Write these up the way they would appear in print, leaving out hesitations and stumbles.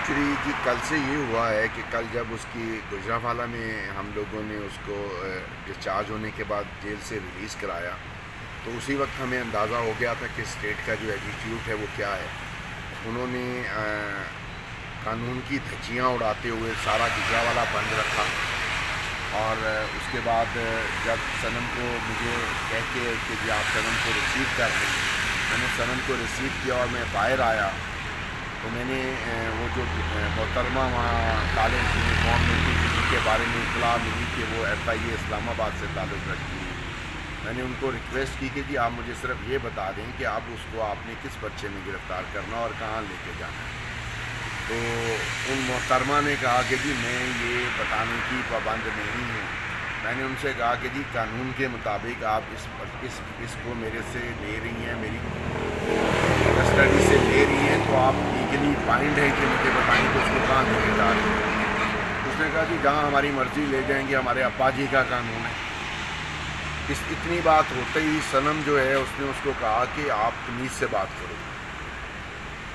Actually جی کل سے یہ ہوا ہے کہ کل جب اس کی گجرانوالہ میں ہم لوگوں نے اس کو ڈسچارج ہونے کے بعد جیل سے ریلیز کرایا تو اسی وقت ہمیں اندازہ ہو گیا تھا کہ اسٹیٹ کا جو ایٹیٹیوڈ ہے وہ کیا ہے. انہوں نے قانون کی دھچیاں اڑاتے ہوئے سارا گجرانوالہ بند رکھا. اور اس کے بعد جب سنم کو مجھے کہہ کے کہ جی آپ سنم کو ریسیو کر لیں, میں نے سنم کو ریسیو کیا اور میں باہر آیا تو میں نے وہ جو محترمہ وہاں کالج یونیفارم میں تھی جن کے بارے میں اطلاع ملی کہ وہ ایف آئی اے اسلام آباد سے تعلق رکھتی ہے, میں نے ان کو ریکویسٹ کی کہ جی آپ مجھے صرف یہ بتا دیں کہ اب اس کو آپ نے کس پرچے میں گرفتار کرنا اور کہاں لے کے جانا ہے. تو ان محترمہ نے کہا کہ جی میں یہ بتانے کی پابند نہیں ہوں. میں نے ان سے کہا کہ جی قانون کے مطابق آپ اس کو میرے سے لے رہی ہیں, میری کسٹڈی سے لے رہی ہیں, تو آپ لیگلی بائنڈ ہیں کہ مجھے بتائیں کہ اس کو کہاں لے کے جا رہی ہیں. اس نے کہا جی جہاں ہماری مرضی لے جائیں گے, ہمارے ابا جی کا قانون ہے. اتنی بات ہوتے ہی سنم جو ہے اس نے اس کو کہا کہ آپ تمیز سے بات کرو.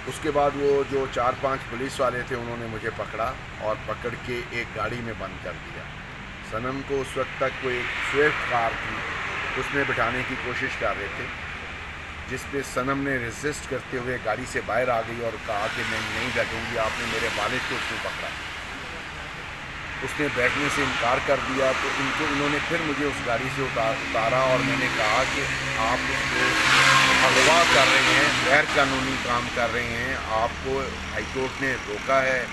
اس کے بعد وہ جو 4-5 پولیس والے تھے انہوں نے مجھے پکڑا اور پکڑ کے ایک گاڑی میں بند کر دیا. سنم کو اس وقت تک کوئی ایک سوئفٹ کار تھی اس میں بٹھانے کی کوشش کر رہے تھے, جس پہ سنم نے ریزسٹ کرتے ہوئے گاڑی سے باہر آ گئی اور کہا کہ میں نہیں بیٹھوں گی, آپ نے میرے والد کو اس میں پکڑا. اس نے بیٹھنے سے انکار کر دیا تو انہوں نے پھر مجھے اس گاڑی سے اتارا اور میں نے کہا کہ آپ اس کو اغوا کر رہے ہیں, غیر قانونی کام کر رہے ہیں, آپ کو ہائی کورٹ نے روکا ہے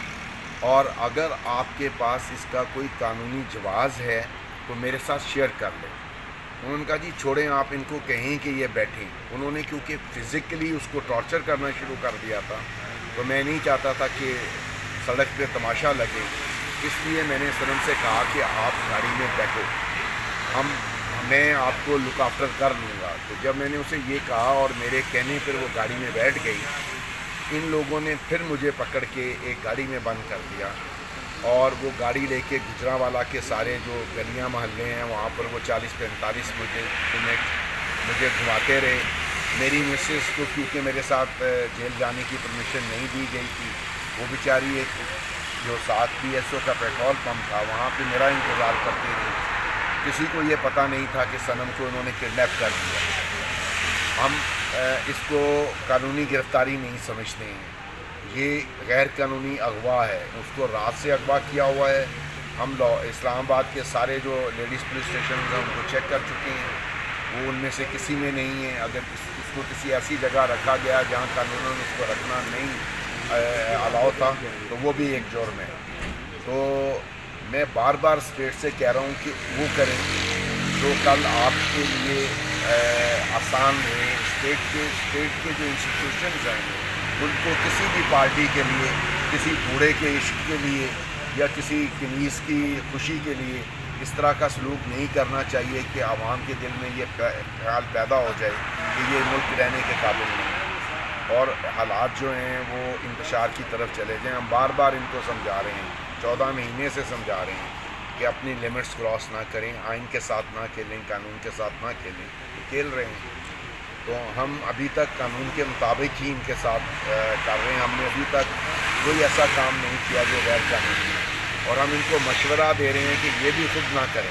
اور اگر آپ کے پاس اس کا کوئی قانونی جواز ہے تو میرے ساتھ شیئر کر لیں. انہوں نے کہا جی چھوڑیں, آپ ان کو کہیں کہ یہ بیٹھیں. انہوں نے کیونکہ فزیکلی اس کو ٹارچر کرنا شروع کر دیا تھا تو میں نہیں چاہتا تھا کہ سڑک پہ تماشا لگے, اس لیے میں نے سنم سے کہا کہ آپ گاڑی میں بیٹھو, میں آپ کو لک آفٹر کر لوں گا. تو جب میں نے اسے یہ کہا اور میرے کہنے پر وہ گاڑی میں بیٹھ گئی, ان لوگوں نے پھر مجھے پکڑ کے ایک گاڑی میں بند کر دیا اور وہ گاڑی لے کے گجرانوالہ کے سارے جو گلیاں محلے ہیں وہاں پر وہ 40-45 مجھے گھماتے رہے. میری مسز کو کیونکہ میرے ساتھ جیل جانے کی پرمیشن نہیں دی گئی تھی, وہ بیچاری ایک جو ساتھ پی ایس او کا پیٹرول پمپ تھا وہاں پہ میرا انتظار کرتے رہے. کسی کو یہ پتہ نہیں تھا کہ سنم کو انہوں نے کڈنیپ کر دیا. ہم اس کو قانونی گرفتاری نہیں سمجھتے ہیں, یہ غیر قانونی اغوا ہے. اس کو رات سے اغوا کیا ہوا ہے. ہم اسلام آباد کے سارے جو لیڈیز پولیس اسٹیشن ہیں ان کو چیک کر چکے ہیں, وہ ان میں سے کسی میں نہیں ہے. اگر اس کو کسی ایسی جگہ رکھا گیا جہاں قانون اس کو رکھنا نہیں الاؤ تھا تو وہ بھی ایک جرم ہے. تو میں بار بار اسٹیٹ سے کہہ رہا ہوں کہ وہ کریں جو کل آپ کے لیے آسان رہے. اسٹیٹ کے جو انسٹیٹیوشنز ہیں ان کو کسی بھی پارٹی کے لیے, کسی بوڑھے کے عشق کے لیے یا کسی کنیز کی خوشی کے لیے اس طرح کا سلوک نہیں کرنا چاہیے کہ عوام کے دل میں یہ خیال پیدا ہو جائے کہ یہ ملک رہنے کے قابل نہیں اور حالات جو ہیں وہ انتشار کی طرف چلے جائیں. ہم بار بار ان کو سمجھا رہے ہیں, 14 مہینے سے سمجھا رہے ہیں کہ اپنی لمٹس کراس نہ کریں, آئین کے ساتھ نہ کھیلیں, قانون کے ساتھ نہ کھیلیں. کھیل رہے ہیں تو ہم ابھی تک قانون کے مطابق ہی ان کے ساتھ کر رہے ہیں. ہم نے ابھی تک کوئی ایسا کام نہیں کیا جو غیر قانونی ہے, اور ہم ان کو مشورہ دے رہے ہیں کہ یہ بھی خود نہ کریں.